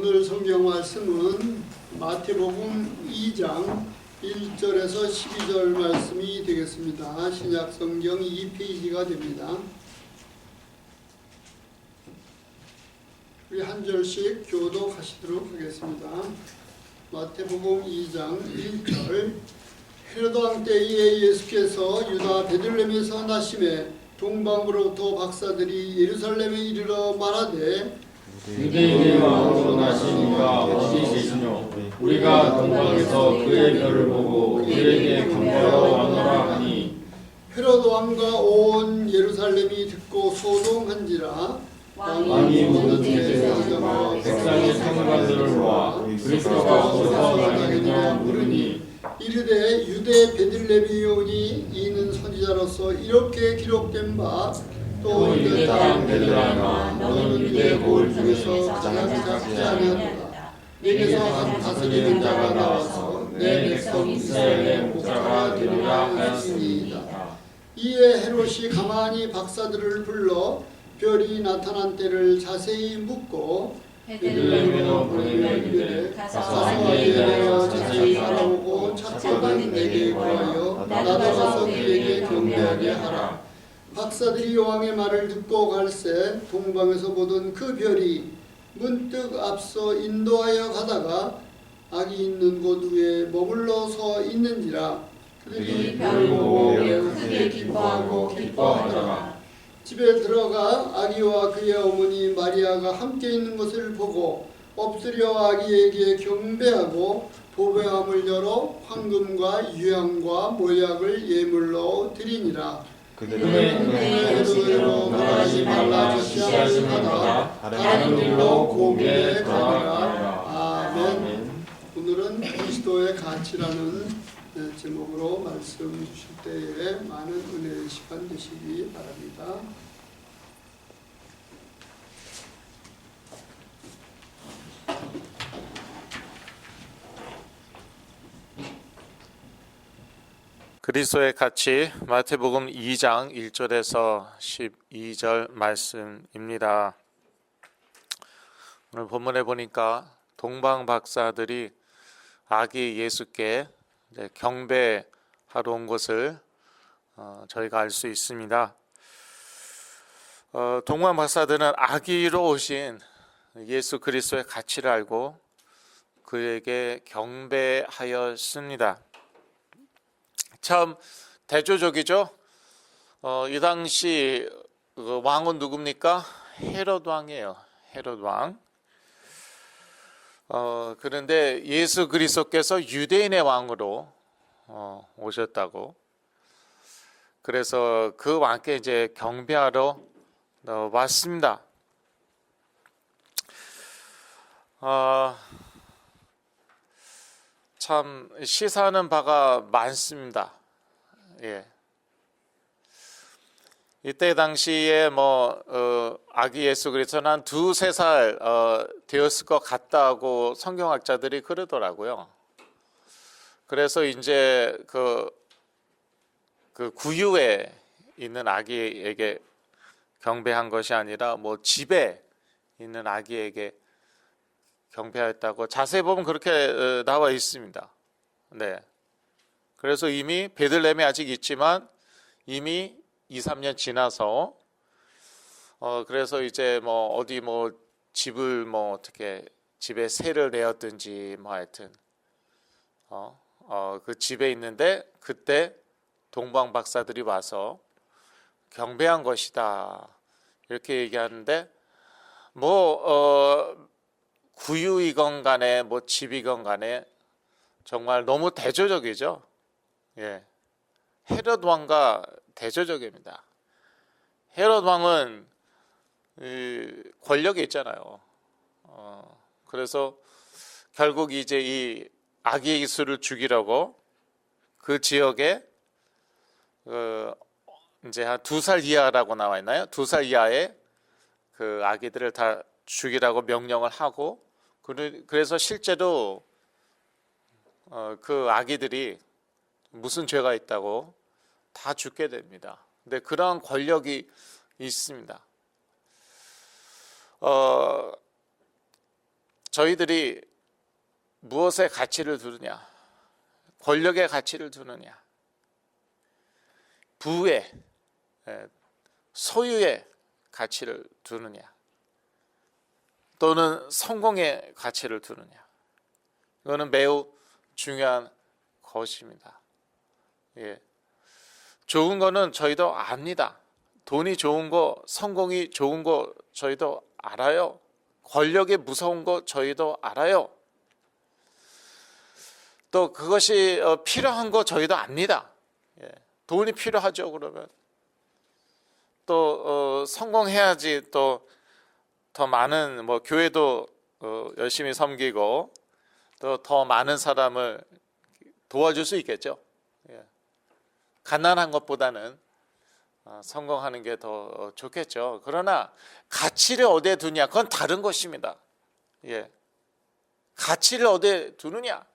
오늘 성경 말씀은 마태복음 2장 1절에서 12절 말씀이 되겠습니다. 신약 성경 2페이지가 됩니다. 우리 한 절씩 교독하시도록 하겠습니다. 마태복음 2장 1절. 헤로드 왕 때에 예수께서 유다 베들레헴에서 나심에 동방으로부터 박사들이 예루살렘에 이르러 말하되 유대인의 왕으로 나시니가 어디 계시뇨? 우리가 동방에서 그의 별을 보고 그에게 경배하러 왔노라 하니. 헤로드 왕과 온 예루살렘이 듣고 소동한지라. 왕이 모든 대제사장과 백성의 상관들을 모아 그리스도가 어디서 나겠느냐 물으니 이르되 유대 베들레헴이 오니 이는 선지자로서 이렇게 기록된 바 또 유대 땅 베들레헴아 너는 유대 고을 중에서 가장 작지 아니하도다. 내게서 한 다스리는 자가 나와서 내 백성 이스라엘의 목자가 되리라 하였으니이다. 이에 헤롯이 가만히 박사들을 불러 별이 나타난 때를 자세히 묻고 베들레헴으로 보내며 이르되 가서 아기에 대하여 자세히 알아보고 찾거든 내게 구하여 나도 가서 그에게 경배하게 하라. 박사들이 왕의 말을 듣고 갈새 동방에서 보던 그 별이 문득 앞서 인도하여 가다가 아기 있는 곳 위에 머물러 서 있는지라. 그들이 별을 보고 매우 크게 기뻐하고 기뻐하더라. 집에 들어가 아기와 그의 어머니 마리아가 함께 있는 것을 보고 엎드려 아기에게 경배하고 보배함을 열어 황금과 유향과 모약을 예물로 드리니라. 그들은 헤로드로 말하지 말라 지시하시다가 다른 길로 고개에 가니라. 아멘. 오늘은 그리스도의 가치라는 제목으로 말씀 주실 때에 많은 은혜의 시간 되시기 바랍니다. 그리스도의 가치 마태복음 2장 1절에서 12절 말씀입니다. 오늘 본문에 보니까 동방 박사들이 아기 예수께 경배하러 온 것을 저희가 알 수 있습니다. 동방 박사들은 아기로 오신 예수 그리스도의 가치를 알고 그에게 경배하였습니다. 참 대조적이죠. 이 당시 왕은 누굽니까? 헤롯 왕이에요. 헤롯 왕. 그런데 예수 그리스도께서 유대인의 왕으로 오셨다고. 그래서 그 왕께 이제 경배하러 왔습니다. 참 시사하는 바가 많습니다. 예. 이때 당시에 아기 예수 그리스도는 한 2-3살 되었을 것 같다고 성경학자들이 그러더라고요. 그래서 이제 그 구유에 있는 아기에게 경배한 것이 아니라 집에 있는 아기에게 경배하였다고 자세히 보면 그렇게 나와 있습니다. 네. 그래서 이미 베들레헴에 아직 있지만 이미 2-3년 지나서 그래서 이제 어디 집을 어떻게 집에 세를 내었든지 하여튼 그 집에 있는데 그때 동방 박사들이 와서 경배한 것이다 이렇게 얘기하는데 구유이건 간에 집이건 간에 정말 너무 대조적이죠. 예. 헤롯 왕과 대조적입니다. 헤롯 왕은 권력이 있잖아요. 그래서 결국 이제 이 아기 예수를 죽이려고 그 지역에 이제 한 2살 이하라고 나와 있나요? 2살 이하의 그 아기들을 다 죽이라고 명령을 하고 그래서 실제로 그 아기들이 무슨 죄가 있다고 다 죽게 됩니다. 근데 그러한 권력이 있습니다. 저희들이 무엇에 가치를 두느냐? 권력의 가치를 두느냐? 부의, 소유의 가치를 두느냐? 또는 성공의 가치를 두느냐? 이거는 매우 중요한 것입니다. 예. 좋은 거는 저희도 압니다. 돈이 좋은 거, 성공이 좋은 거 저희도 알아요. 권력이 무서운 거 저희도 알아요. 또 그것이 필요한 거 저희도 압니다. 예. 돈이 필요하죠. 그러면 또 성공해야지 또 더 많은 교회도 열심히 섬기고 또 더 많은 사람을 도와줄 수 있겠죠. 예. 가난한 것보다는 성공하는 게 더 좋겠죠. 그러나 가치를 어디에 두냐? 그건 다른 것입니다. 예. 가치를 어디에 두느냐?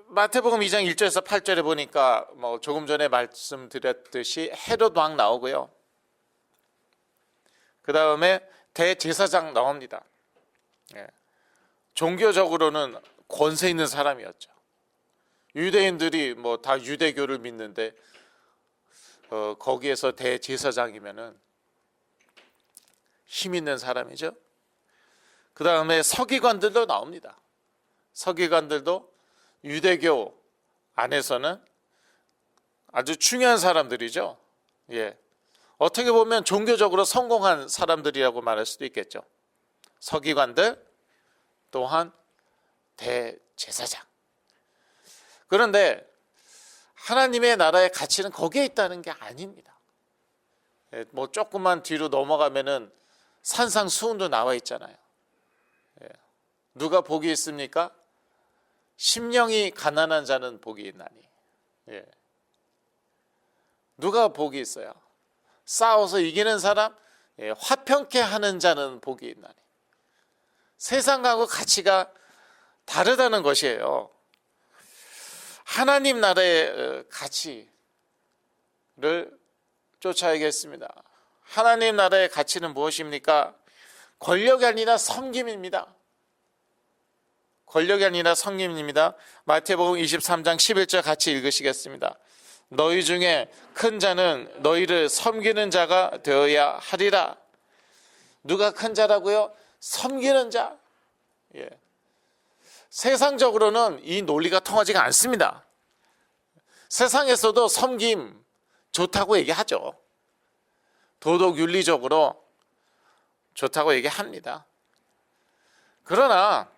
마태복음 2장 1절에서 8절에 보니까 조금 전에 말씀드렸듯이 헤롯 왕 나오고요. 그 다음에 대제사장 나옵니다. 예. 종교적으로는 권세 있는 사람이었죠. 유대인들이 다 유대교를 믿는데 거기에서 대제사장이면은 힘 있는 사람이죠. 그 다음에 서기관들도 나옵니다. 서기관들도 유대교 안에서는 아주 중요한 사람들이죠. 예. 어떻게 보면 종교적으로 성공한 사람들이라고 말할 수도 있겠죠. 서기관들 또한 대제사장. 그런데 하나님의 나라의 가치는 거기에 있다는 게 아닙니다. 조금만 뒤로 넘어가면은 산상수훈도 나와 있잖아요. 누가 복이 있습니까? 심령이 가난한 자는 복이 있나니. 누가 복이 있어요? 싸워서 이기는 사람, 화평케 하는 자는 복이 있나니. 세상하고 가치가 다르다는 것이에요. 하나님 나라의 가치를 쫓아야겠습니다. 하나님 나라의 가치는 무엇입니까? 권력이 아니라 섬김입니다. 권력이 아니라 섬김입니다. 마태복음 23장 11절 같이 읽으시겠습니다. 너희 중에 큰 자는 너희를 섬기는 자가 되어야 하리라. 누가 큰 자라고요? 섬기는 자. 예. 세상적으로는 이 논리가 통하지가 않습니다. 세상에서도 섬김 좋다고 얘기하죠. 도덕 윤리적으로 좋다고 얘기합니다. 그러나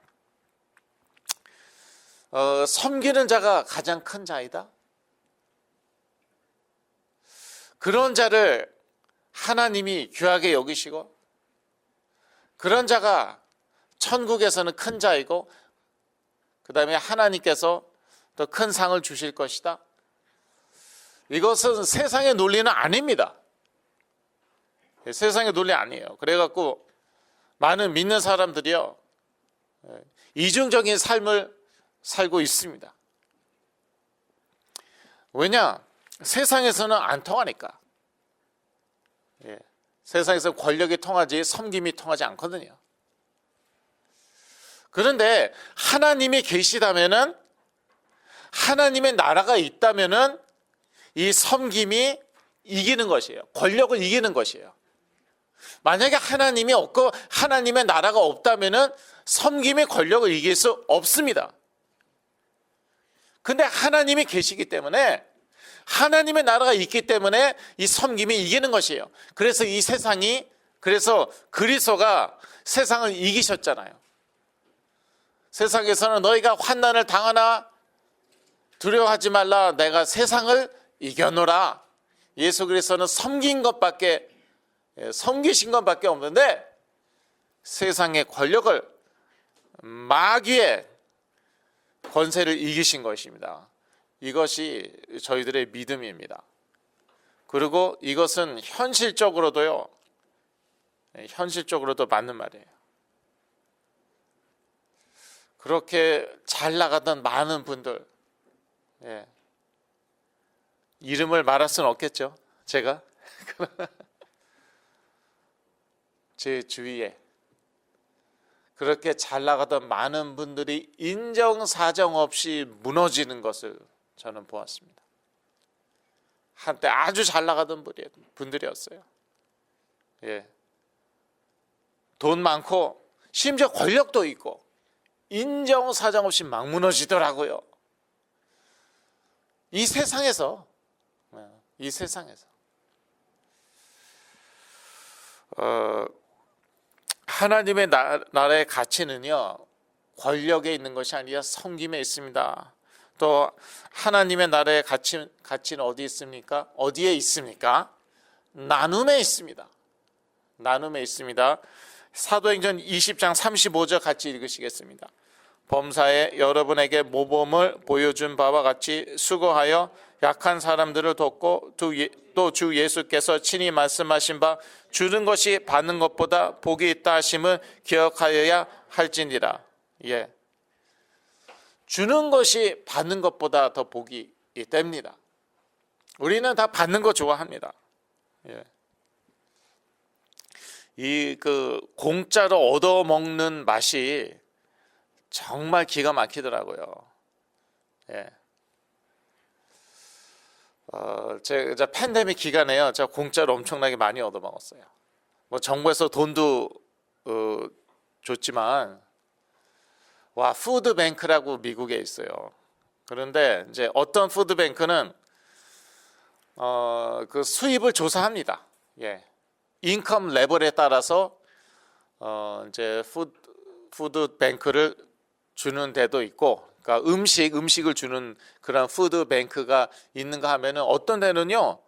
섬기는 자가 가장 큰 자이다. 그런 자를 하나님이 귀하게 여기시고 그런 자가 천국에서는 큰 자이고 그 다음에 하나님께서 더 큰 상을 주실 것이다. 이것은 세상의 논리는 아닙니다. 세상의 논리 아니에요. 그래갖고 많은 믿는 사람들이요 이중적인 삶을 살고 있습니다. 왜냐? 세상에서는 안 통하니까. 세상에서 권력이 통하지 섬김이 통하지 않거든요. 그런데 하나님이 계시다면은, 하나님의 나라가 있다면은 이 섬김이 이기는 것이에요. 권력을 이기는 것이에요. 만약에 하나님이 없고 하나님의 나라가 없다면은 섬김이 권력을 이길 수 없습니다. 근데 하나님이 계시기 때문에, 하나님의 나라가 있기 때문에 이 섬김이 이기는 것이에요. 그래서 이 세상이, 그래서 그리스도가 세상을 이기셨잖아요. 세상에서는 너희가 환난을 당하나 두려워하지 말라, 내가 세상을 이겨노라. 예수 그리스도는 섬긴 것밖에, 섬기신 것밖에 없는데 세상의 권력을, 마귀의 권세를 이기신 것입니다. 이것이 저희들의 믿음입니다. 그리고 이것은 현실적으로도 맞는 말이에요. 그렇게 잘 나가던 많은 분들, 이름을 말할 수는 없겠죠, 제가. 제 주위에 그렇게 잘 나가던 많은 분들이 인정사정 없이 무너지는 것을 저는 보았습니다. 한때 아주 잘 나가던 분들이었어요. 예. 돈 많고 심지어 권력도 있고 인정사정 없이 막 무너지더라고요. 이 세상에서 하나님의 나라의 가치는요, 권력에 있는 것이 아니라 섬김에 있습니다. 또 하나님의 나라의 가치는 어디 있습니까? 어디에 있습니까? 나눔에 있습니다. 나눔에 있습니다. 사도행전 20장 35절 같이 읽으시겠습니다. 범사에 여러분에게 모범을 보여준 바와 같이 수고하여 약한 사람들을 돕고 또 주 예수께서 친히 말씀하신 바 주는 것이 받는 것보다 복이 있다 하심을 기억하여야 할지니라. 예. 주는 것이 받는 것보다 더 복이 있답니다. 우리는 다 받는 거 좋아합니다. 예. 이 공짜로 얻어먹는 맛이 정말 기가 막히더라고요. 예. 제가 팬데믹 기간에요, 제가 공짜로 엄청나게 많이 얻어먹었어요. 뭐 정부에서 돈도 줬지만, 와, 푸드뱅크라고 미국에 있어요. 그런데 이제 어떤 푸드뱅크는 그 수입을 조사합니다. 예. 인컴 레벨에 따라서 이제 푸드뱅크를 주는 데도 있고, 그러니까 음식을 주는 그런 푸드뱅크가 있는가 하면은 어떤 데는요,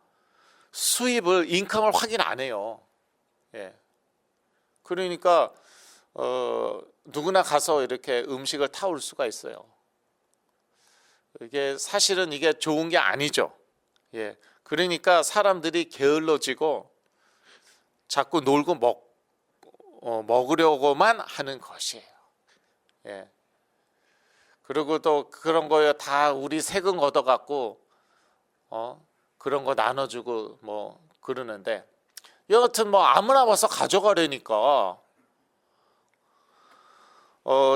수입을 인컴을 확인 안 해요. 예. 그러니까 누구나 가서 이렇게 음식을 타올 수가 있어요. 이게 사실은 이게 좋은 게 아니죠. 예. 그러니까 사람들이 게을러지고 자꾸 놀고 먹으려고만 하는 것이에요. 예. 그리고 또 그런 거요, 다 우리 세금 걷어갖고 그런 거 나눠주고 뭐 그러는데, 여하튼 뭐 아무나 와서 가져가려니까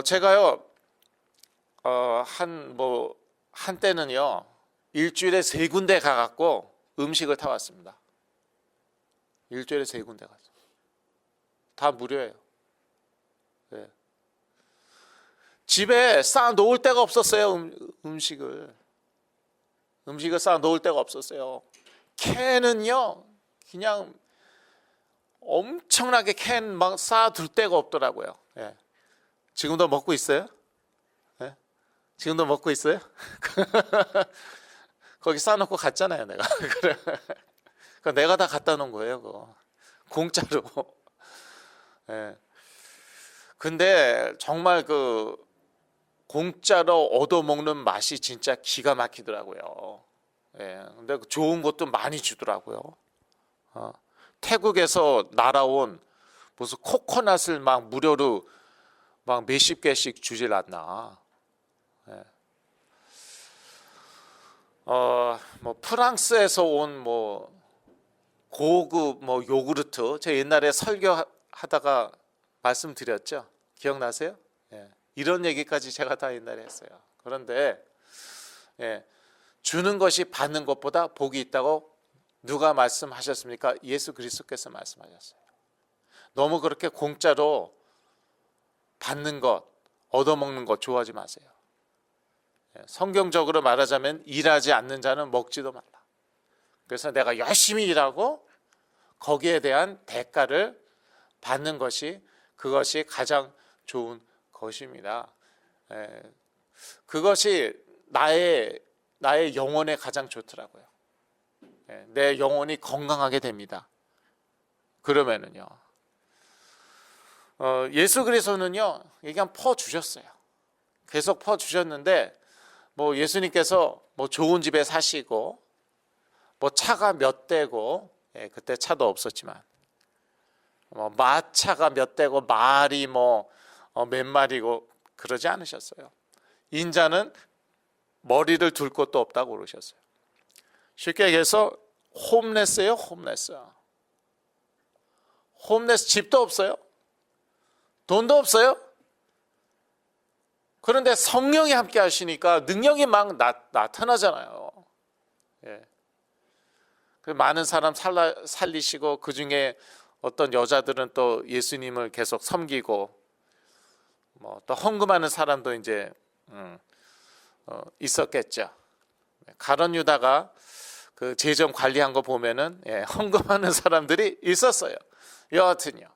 제가요 한때는요 일주일에 3군데 가갖고 음식을 타왔습니다. 일주일에 3군데 가서 다 무료예요. 네. 집에 쌓아 놓을 데가 없었어요. 음식을 쌓아 놓을 데가 없었어요. 캔은요 그냥 엄청나게 캔 막 쌓아둘 데가 없더라고요. 예. 지금도 먹고 있어요? 예? 지금도 먹고 있어요? 거기 쌓아놓고 갔잖아요, 내가. 그래. 내가 다 갖다 놓은 거예요, 그거. 공짜로. 예. 근데 정말 공짜로 얻어먹는 맛이 진짜 기가 막히더라고요. 예. 근데 좋은 것도 많이 주더라고요. 태국에서 날아온 무슨 코코넛을 막 무료로 막 몇십 개씩 주질 않나. 예. 뭐 프랑스에서 온 뭐 고급 뭐 요구르트, 제가 옛날에 설교하다가 말씀드렸죠. 기억나세요? 예. 이런 얘기까지 제가 다 옛날에 했어요. 그런데 예. 주는 것이 받는 것보다 복이 있다고 누가 말씀하셨습니까? 예수 그리스도께서 말씀하셨어요. 너무 그렇게 공짜로 받는 것, 얻어먹는 것 좋아하지 마세요. 성경적으로 말하자면 일하지 않는 자는 먹지도 말라. 그래서 내가 열심히 일하고 거기에 대한 대가를 받는 것이, 그것이 가장 좋은 것입니다. 그것이 나의 영혼에 가장 좋더라고요. 내 영혼이 건강하게 됩니다. 그러면은요, 예수 그리스도는요, 그냥 퍼주셨어요. 계속 퍼주셨는데, 뭐 예수님께서 뭐 좋은 집에 사시고, 뭐 차가 몇 대고, 그때 차도 없었지만, 뭐 마차가 몇 대고, 말이 뭐 몇 마리고 그러지 않으셨어요. 인자는 머리를 둘 곳도 없다고 그러셨어요. 쉽게 얘기해서 홈레스예요, 홈레스. 홈레스, 집도 없어요. 돈도 없어요. 그런데 성령이 함께 하시니까 능력이 막 나타나잖아요. 예. 많은 사람 살리시고 그 중에 어떤 여자들은 또 예수님을 계속 섬기고 또 헌금하는 사람도 이제 있었겠죠. 가룟 유다가 그 재정 관리한 거 보면은 헌금하는 사람들이 있었어요. 여하튼요.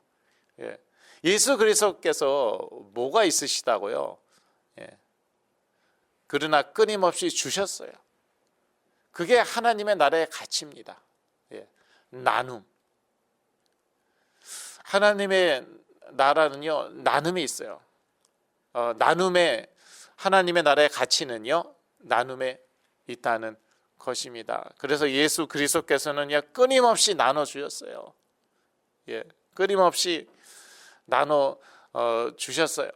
예수 그리스도께서 뭐가 있으시다고요? 그러나 끊임없이 주셨어요. 그게 하나님의 나라의 가치입니다. 나눔. 하나님의 나라는요, 나눔이 있어요. 나눔의 하나님의 나라의 가치는요, 나눔에 있다는 것입니다. 그래서 예수 그리스도께서는요, 끊임없이 나눠 주셨어요. 끊임없이 나눠 주셨어요.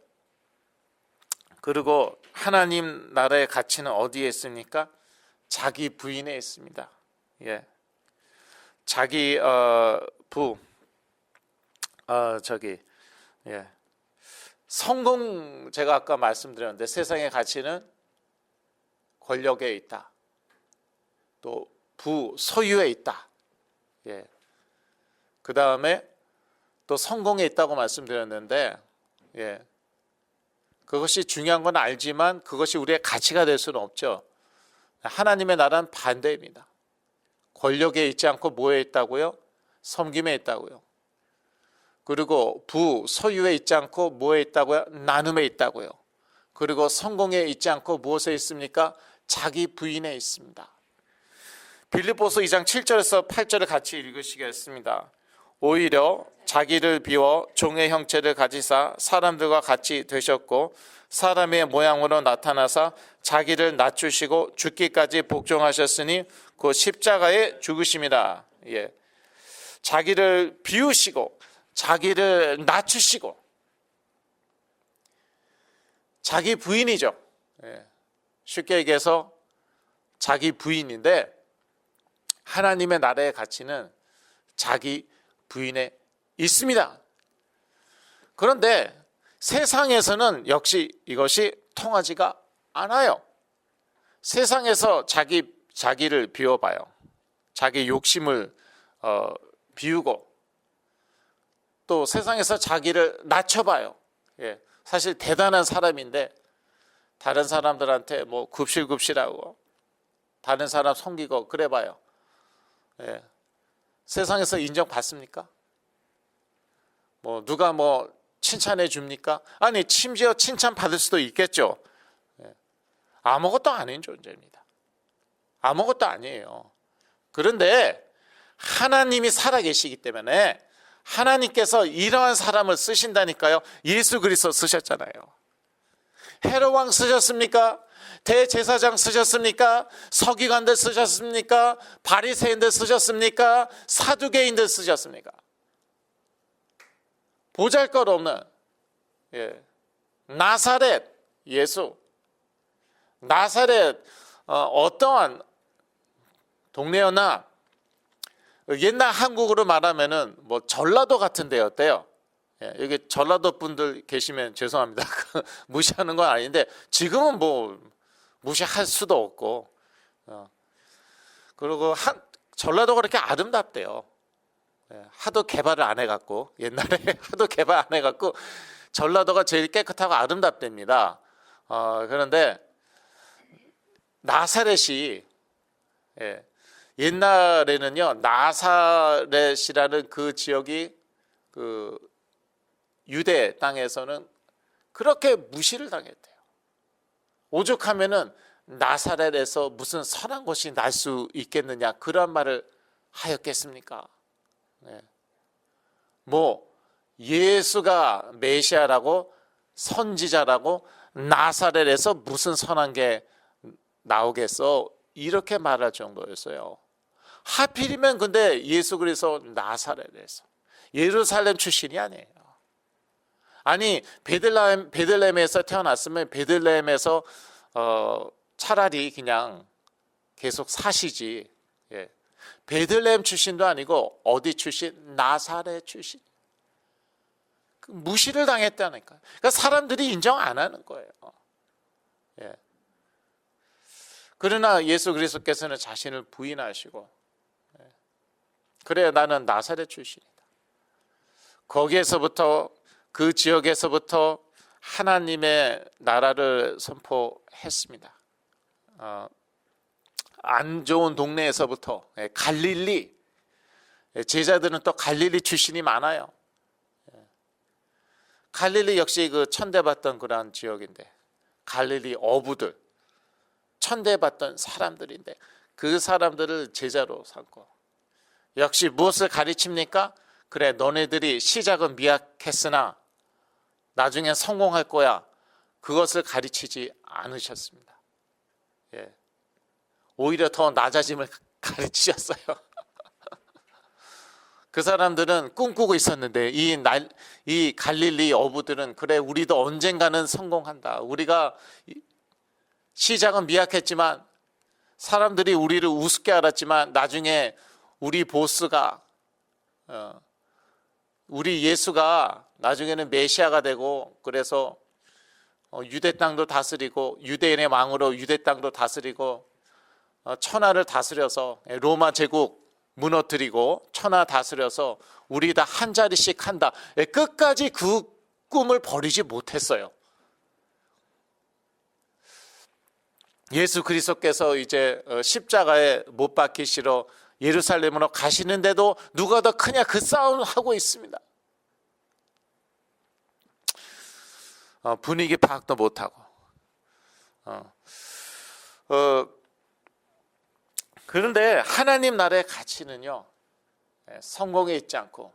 그리고 하나님 나라의 가치는 어디에 있습니까? 자기 부인에 있습니다. 자기 성공, 제가 아까 말씀드렸는데 세상의 가치는 권력에 있다. 또 소유에 있다. 그 다음에 또 성공에 있다고 말씀드렸는데, 그것이 중요한 건 알지만 그것이 우리의 가치가 될 수는 없죠. 하나님의 나라는 반대입니다. 권력에 있지 않고 뭐에 있다고요? 섬김에 있다고요. 그리고 소유에 있지 않고 뭐에 있다고요? 나눔에 있다고요. 그리고 성공에 있지 않고 무엇에 있습니까? 자기 부인에 있습니다. 빌립보서 2장 7절에서 8절을 같이 읽으시겠습니다. 오히려 자기를 비워 종의 형체를 가지사 사람들과 같이 되셨고 사람의 모양으로 나타나사 자기를 낮추시고 죽기까지 복종하셨으니 그 십자가에 죽으심이라. 자기를 비우시고 자기를 낮추시고 자기 부인이죠. 쉽게 얘기해서 자기 부인인데 하나님의 나라의 가치는 자기 부인에 있습니다. 그런데 세상에서는 역시 이것이 통하지가 않아요. 세상에서 자기를 비워봐요. 자기 욕심을 비우고 또 세상에서 자기를 낮춰봐요. 사실 대단한 사람인데 다른 사람들한테 뭐 굽실굽실하고 다른 사람 섬기고 그래봐요. 세상에서 인정받습니까? 누가 칭찬해 줍니까? 아니, 심지어 칭찬받을 수도 있겠죠. 아무것도 아닌 존재입니다. 아무것도 아니에요. 그런데 하나님이 살아계시기 때문에 하나님께서 이러한 사람을 쓰신다니까요. 예수 그리스도 쓰셨잖아요. 헤롯 왕 쓰셨습니까? 대제사장 쓰셨습니까? 서기관들 쓰셨습니까? 바리새인들 쓰셨습니까? 사두개인들 쓰셨습니까? 보잘것없는 나사렛 예수, 나사렛 어떠한 동네였나? 옛날 한국으로 말하면은 전라도 같은 데였대요. 여기 전라도 분들 계시면 죄송합니다. 무시하는 건 아닌데 지금은 무시할 수도 없고, 그리고 전라도가 그렇게 아름답대요. 하도 개발을 안 해갖고, 옛날에 하도 개발 안 해갖고 전라도가 제일 깨끗하고 아름답답니다. 그런데 나사렛이 옛날에는요, 나사렛이라는 그 지역이 그 유대 땅에서는 그렇게 무시를 당했대요. 오죽하면은 나사렛에서 무슨 선한 것이 날 수 있겠느냐, 그런 말을 하였겠습니까? 예수가 메시아라고 선지자라고 나사렛에서 무슨 선한 게 나오겠어, 이렇게 말할 정도였어요. 하필이면 근데 예수 그리스도 나사렛에서, 예루살렘 출신이 아니에요. 아니, 베들레헴에서 태어났으면 베들레헴에서 차라리 그냥 계속 사시지. 베들레헴 출신도 아니고 어디 출신? 나사렛 출신. 무시를 당했다니까. 그러니까 사람들이 인정 안 하는 거예요. 예. 그러나 예수 그리스도께서는 자신을 부인하시고, 그래 나는 나사렛 출신이다. 거기에서부터, 그 지역에서부터 하나님의 나라를 선포했습니다. 안 좋은 동네에서부터, 갈릴리, 제자들은 또 갈릴리 출신이 많아요. 갈릴리 역시 그 천대받던 그러한 지역인데, 갈릴리 어부들, 천대받던 사람들인데, 그 사람들을 제자로 삼고, 역시 무엇을 가르칩니까? 그래, 너네들이 시작은 미약했으나 나중에 성공할 거야. 그것을 가르치지 않으셨습니다. 예. 오히려 더 낮아짐을 가르치셨어요. 그 사람들은 꿈꾸고 있었는데, 이 갈릴리 어부들은 그래, 우리도 언젠가는 성공한다. 우리가 시작은 미약했지만, 사람들이 우리를 우습게 알았지만, 나중에 우리 보스가, 우리 예수가 나중에는 메시아가 되고, 그래서 유대 땅도 다스리고, 유대인의 왕으로 유대 땅도 다스리고, 천하를 다스려서, 로마 제국 무너뜨리고 천하 다스려서 우리 다 한 자리씩 한다. 끝까지 그 꿈을 버리지 못했어요. 예수 그리스도께서 이제 십자가에 못 박히시러 예루살렘으로 가시는데도 누가 더 크냐, 그 싸움을 하고 있습니다. 분위기 파악도 못하고. 그런데 하나님 나라의 가치는요, 성공에 있지 않고,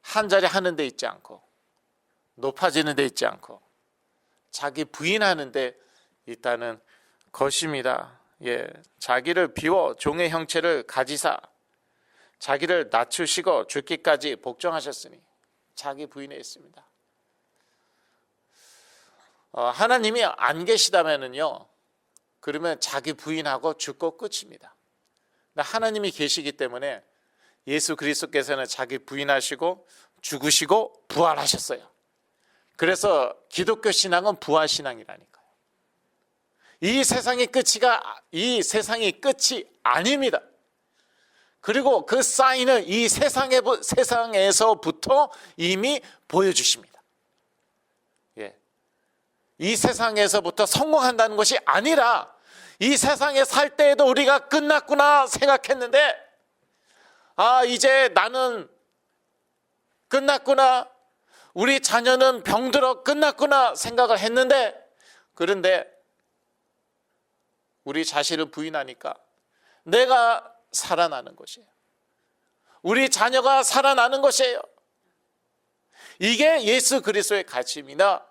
한 자리 하는 데 있지 않고, 높아지는 데 있지 않고, 자기 부인하는 데 있다는 것입니다. 예, 자기를 비워 종의 형체를 가지사 자기를 낮추시고 죽기까지 복종하셨으니 자기 부인에 있습니다. 하나님이 안 계시다면은요, 그러면 자기 부인하고 죽고 끝입니다. 하나님이 계시기 때문에 예수 그리스도께서는 자기 부인하시고 죽으시고 부활하셨어요. 그래서 기독교 신앙은 부활 신앙이라니까요. 이 세상이 끝이 아닙니다. 그리고 그 사인을 이 세상에서부터 이미 보여주십니다. 예. 이 세상에서부터 성공한다는 것이 아니라, 이 세상에 살 때에도 우리가 끝났구나 생각했는데, 이제 나는 끝났구나, 우리 자녀는 병들어 끝났구나 생각을 했는데, 그런데 우리 자신을 부인하니까 내가 살아나는 것이에요. 우리 자녀가 살아나는 것이에요. 이게 예수 그리스도의 가치입니다.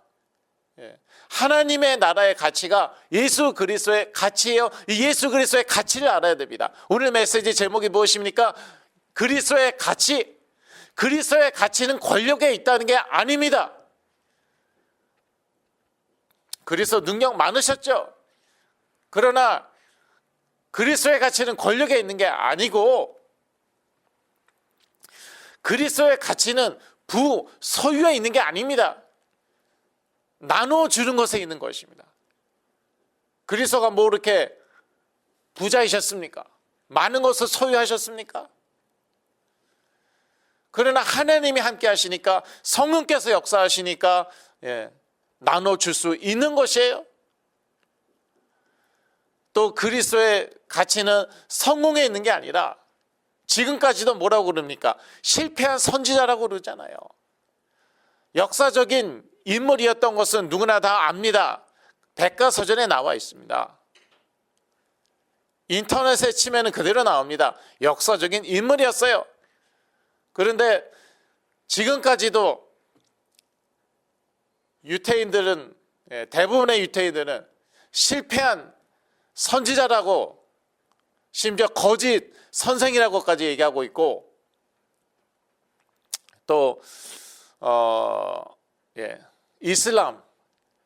하나님의 나라의 가치가 예수 그리스도의 가치예요. 이 예수 그리스도의 가치를 알아야 됩니다. 오늘 메시지 제목이 무엇입니까? 그리스도의 가치. 그리스도의 가치는 권력에 있다는 게 아닙니다. 그리스도 능력 많으셨죠? 그러나 그리스도의 가치는 권력에 있는 게 아니고, 그리스도의 가치는 소유에 있는 게 아닙니다. 나눠주는 것에 있는 것입니다. 그리스도가 뭐 이렇게 부자이셨습니까? 많은 것을 소유하셨습니까? 그러나 하나님이 함께 하시니까, 성령께서 역사하시니까 나눠줄 수 있는 것이에요. 또 그리스도의 가치는 성공에 있는 게 아니라, 지금까지도 뭐라고 그럽니까? 실패한 선지자라고 그러잖아요. 역사적인 인물이었던 것은 누구나 다 압니다. 백과서전에 나와 있습니다. 인터넷에 치면 그대로 나옵니다. 역사적인 인물이었어요. 그런데 지금까지도 유태인들은, 대부분의 유태인들은 실패한 선지자라고, 심지어 거짓 선생이라고까지 얘기하고 있고, 또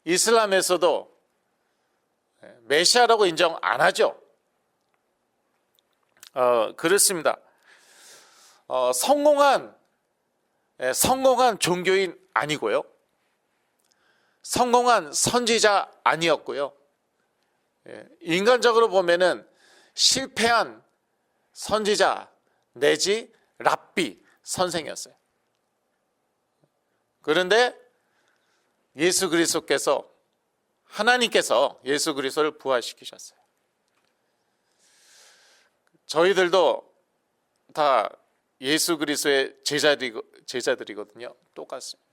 이슬람에서도 메시아라고 인정 안 하죠. 그렇습니다. 성공한 종교인 아니고요, 성공한 선지자 아니었고요. 인간적으로 보면은 실패한 선지자 내지 랍비 선생이었어요. 그런데 예수 그리스도께서, 하나님께서 예수 그리스도를 부활시키셨어요. 저희들도 다 예수 그리스도의 제자들이거든요. 똑같습니다.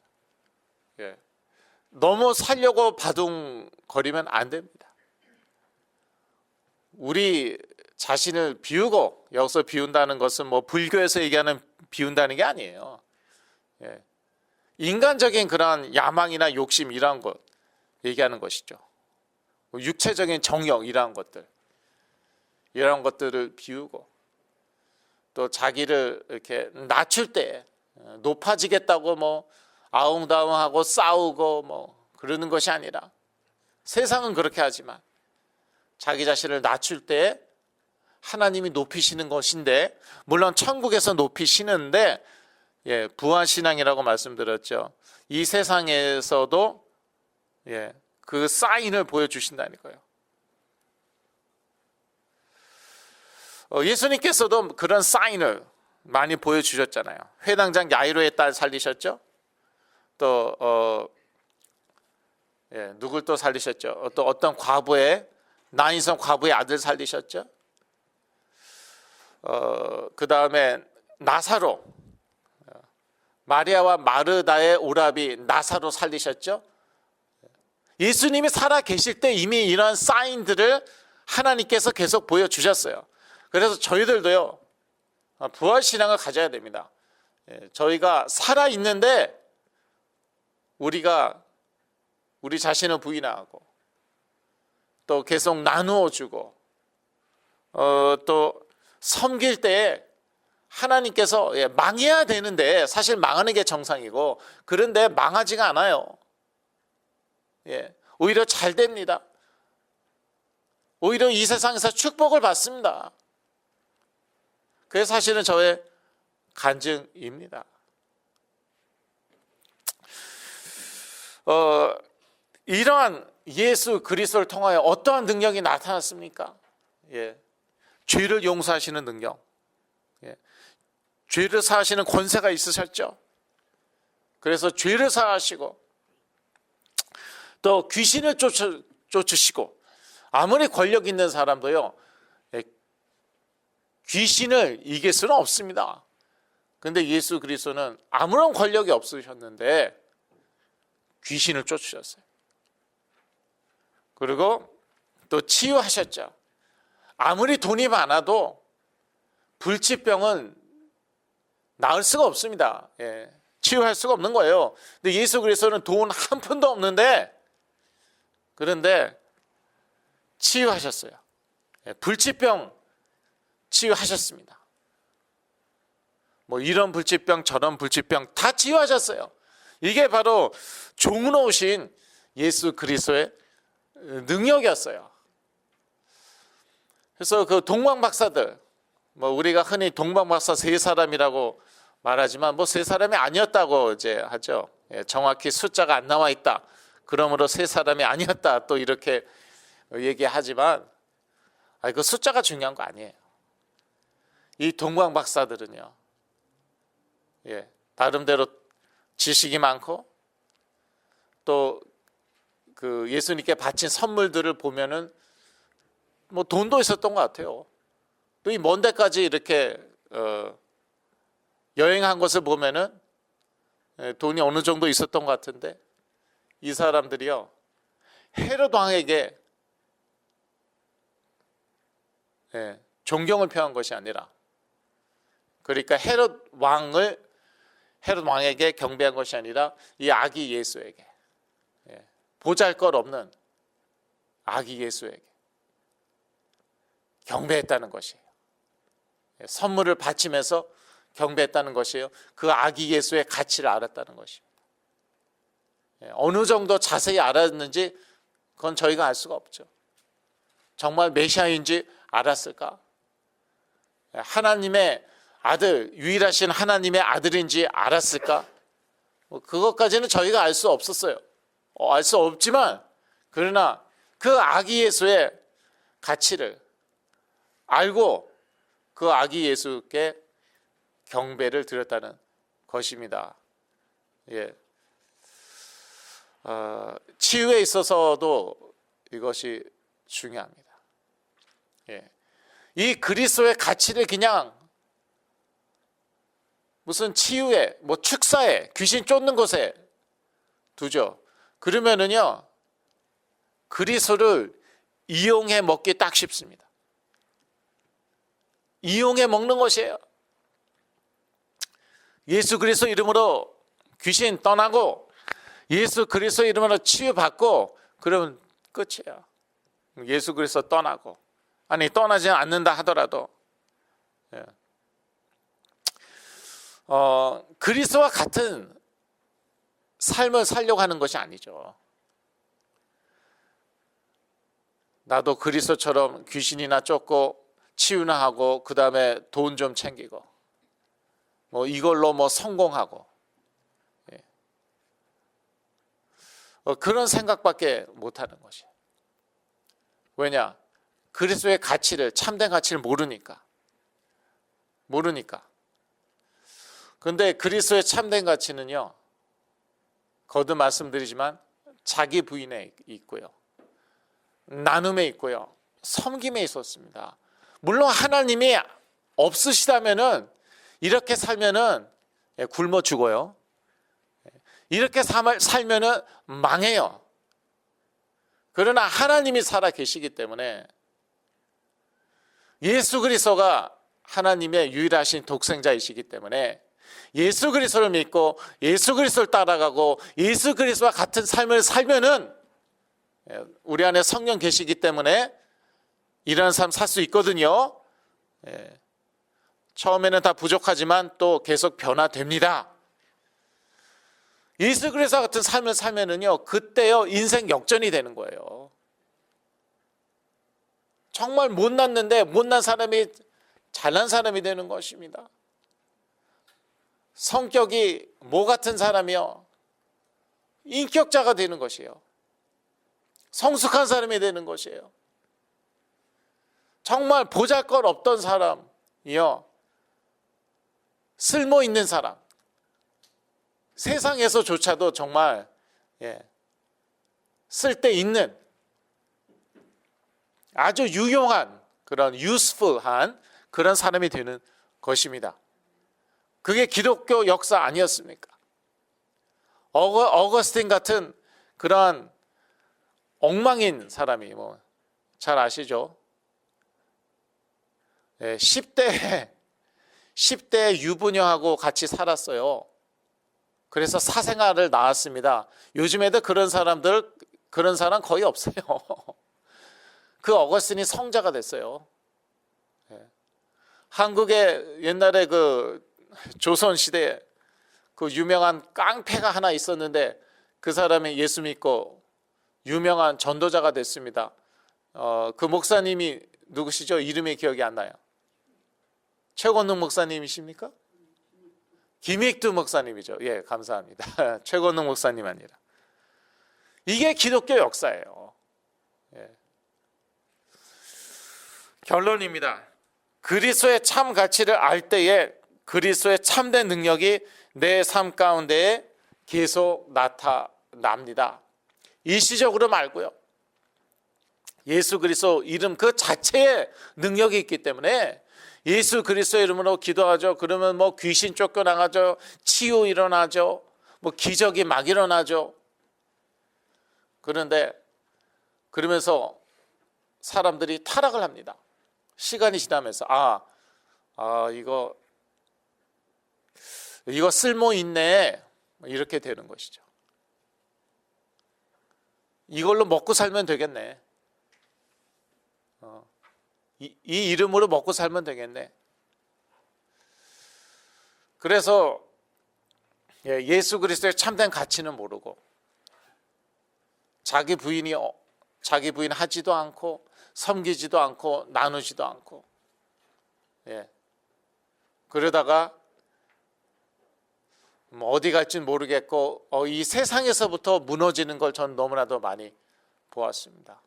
너무 살려고 바둥거리면 안 됩니다. 우리 자신을 비우고, 여기서 비운다는 것은 뭐 불교에서 얘기하는 비운다는 게 아니에요. 인간적인 그러한 야망이나 욕심 이런 것 얘기하는 것이죠. 육체적인 정욕 이런 것들, 이런 것들을 비우고, 또 자기를 이렇게 낮출 때 높아지겠다고 뭐 아웅다웅하고 싸우고 뭐 그러는 것이 아니라, 세상은 그렇게 하지만 자기 자신을 낮출 때 하나님이 높이시는 것인데, 물론 천국에서 높이시는데, 부활신앙이라고 말씀드렸죠. 이 세상에서도 그 사인을 보여주신다니까요. 예수님께서도 그런 사인을 많이 보여주셨잖아요. 회당장 야이로의 딸 살리셨죠. 또 누굴 또 살리셨죠. 또 어떤 과부의, 나인성 과부의 아들 살리셨죠. 그 다음에 나사로, 마리아와 마르다의 오라비 나사로 살리셨죠. 예수님이 살아 계실 때 이미 이런 사인들을 하나님께서 계속 보여주셨어요. 그래서 저희들도요, 부활신앙을 가져야 됩니다. 저희가 살아있는데 우리가 우리 자신을 부인하고, 또 계속 나누어 주고, 또 섬길 때 하나님께서 망해야 되는데, 사실 망하는 게 정상이고, 그런데 망하지가 않아요. 오히려 잘 됩니다. 오히려 이 세상에서 축복을 받습니다. 그게 사실은 저의 간증입니다. 이러한 예수 그리스도를 통하여 어떠한 능력이 나타났습니까? 죄를 용서하시는 능력, 죄를 사하시는 권세가 있으셨죠. 그래서 죄를 사하시고, 또 귀신을 쫓으시고, 아무리 권력 있는 사람도요, 귀신을 이길 수는 없습니다. 그런데 예수 그리스도는 아무런 권력이 없으셨는데 귀신을 쫓으셨어요. 그리고 또 치유하셨죠. 아무리 돈이 많아도 불치병은 나을 수가 없습니다. 치유할 수가 없는 거예요. 근데 예수 그리스도는 돈 한 푼도 없는데, 그런데 치유하셨어요. 불치병 치유하셨습니다. 뭐 이런 불치병 저런 불치병 다 치유하셨어요. 이게 바로 종로오신 예수 그리스도의 능력이었어요. 그래서 그 동방박사들, 뭐 우리가 흔히 동방박사 세 사람이라고 말하지만 뭐 세 사람이 아니었다고 이제 하죠. 정확히 숫자가 안 나와 있다, 그러므로 세 사람이 아니었다, 또 이렇게 얘기하지만, 그 숫자가 중요한 거 아니에요. 이 동방박사들은요, 나름대로 지식이 많고, 또 그 예수님께 바친 선물들을 보면은 뭐 돈도 있었던 것 같아요. 또 이 먼 데까지 이렇게 여행한 것을 보면은 돈이 어느 정도 있었던 것 같은데, 이 사람들이요, 헤롯 왕에게 존경을 표한 것이 아니라, 그러니까 헤롯 왕에게 경배한 것이 아니라 이 아기 예수에게, 보잘것없는 아기 예수에게 경배했다는 것이에요. 선물을 바치면서 경배했다는 것이에요. 그 아기 예수의 가치를 알았다는 것입니다. 어느 정도 자세히 알았는지 그건 저희가 알 수가 없죠. 정말 메시아인지 알았을까? 하나님의 아들, 유일하신 하나님의 아들인지 알았을까? 그것까지는 저희가 알 수 없었어요. 알 수 없지만 그러나 그 아기 예수의 가치를 알고 그 아기 예수께 경배를 드렸다는 것입니다. 예. 치유에 있어서도 이것이 중요합니다. 예. 이 그리스도의 가치를 그냥 무슨 치유에, 뭐 축사에, 귀신 쫓는 곳에 두죠. 그러면은요, 그리스도를 이용해 먹기 딱 쉽습니다. 이용해 먹는 것이에요. 예수 그리스도 이름으로 귀신 떠나고 예수 그리스도 이름으로 치유받고 그러면 끝이에요. 예수 그리스도 떠나고, 아니 떠나지 않는다 하더라도 그리스도와 같은 삶을 살려고 하는 것이 아니죠. 나도 그리스도처럼 귀신이나 쫓고 치유나 하고 그 다음에 돈 좀 챙기고 뭐 이걸로 뭐 성공하고 그런 생각밖에 못하는 것이에요. 왜냐? 그리스도의 가치를, 참된 가치를 모르니까. 그런데 그리스도의 참된 가치는요, 거듭 말씀드리지만 자기 부인에 있고요, 나눔에 있고요, 섬김에 있었습니다. 물론 하나님이 없으시다면은 이렇게 살면은 굶어 죽어요. 이렇게 살면은 망해요. 그러나 하나님이 살아 계시기 때문에 예수 그리스도가 하나님의 유일하신 독생자이시기 때문에 예수 그리스도를 믿고 예수 그리스도를 따라가고 예수 그리스도와 같은 삶을 살면은 우리 안에 성령 계시기 때문에 이런 삶 살 수 있거든요. 처음에는 다 부족하지만 또 계속 변화됩니다. 예수 그리스도와 같은 삶을 살면은요, 그때요 인생 역전이 되는 거예요. 정말 못났는데 못난 사람이 잘난 사람이 되는 것입니다. 성격이 모 같은 사람이요, 인격자가 되는 것이에요. 성숙한 사람이 되는 것이에요. 정말 보잘것 없던 사람이요, 쓸모 있는 사람, 세상에서조차도 정말 쓸데있는 아주 유용한 그런 useful한 그런 사람이 되는 것입니다. 그게 기독교 역사 아니었습니까? 어거스틴 같은 그러한 엉망인 사람이 뭐 잘 아시죠? 10대 유부녀하고 같이 살았어요. 그래서 사생아를 낳았습니다. 요즘에도 그런 사람 거의 없어요. 그 어거스틴이 성자가 됐어요. 한국에 옛날에 그 조선시대에 그 유명한 깡패가 하나 있었는데 그 사람이 예수 믿고 유명한 전도자가 됐습니다. 그 목사님이 누구시죠? 이름이 기억이 안 나요. 최건능 목사님이십니까? 김익두 목사님이죠. 예, 감사합니다. 최건능 목사님 아니라. 이게 기독교 역사예요. 결론입니다. 그리스도의 참 가치를 알 때에 그리스도의 참된 능력이 내 삶 가운데 계속 나타납니다. 일시적으로 말고요. 예수 그리스도 이름 그 자체에 능력이 있기 때문에 예수 그리스도 이름으로 기도하죠. 그러면 뭐 귀신 쫓겨나가죠. 치유 일어나죠. 뭐 기적이 막 일어나죠. 그런데 그러면서 사람들이 타락을 합니다. 시간이 지나면서 이거 쓸모 있네, 이렇게 되는 것이죠. 이걸로 먹고 살면 되겠네. 이 이름으로 먹고 살면 되겠네. 그래서 예수 그리스도의 참된 가치는 모르고 자기 부인 하지도 않고 섬기지도 않고 나누지도 않고 그러다가 어디 갈지는 모르겠고 이 세상에서부터 무너지는 걸 전 너무나도 많이 보았습니다.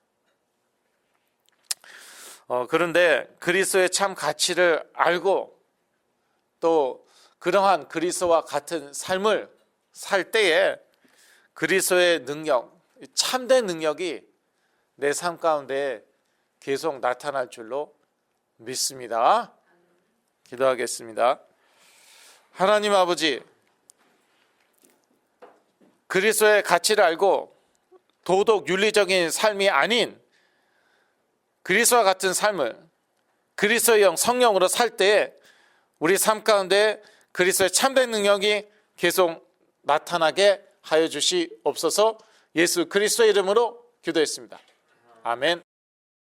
그런데 그리스도의 참 가치를 알고 또 그러한 그리스도와 같은 삶을 살 때에 그리스도의 능력, 참된 능력이 내 삶 가운데 계속 나타날 줄로 믿습니다. 기도하겠습니다. 하나님 아버지, 그리스도의 가치를 알고 도덕 윤리적인 삶이 아닌 그리스도와 같은 삶을 그리스도의 영 성령으로 살 때에 우리 삶 가운데 그리스도의 참된 능력이 계속 나타나게 하여 주시옵소서. 예수 그리스도의 이름으로 기도했습니다. 아멘.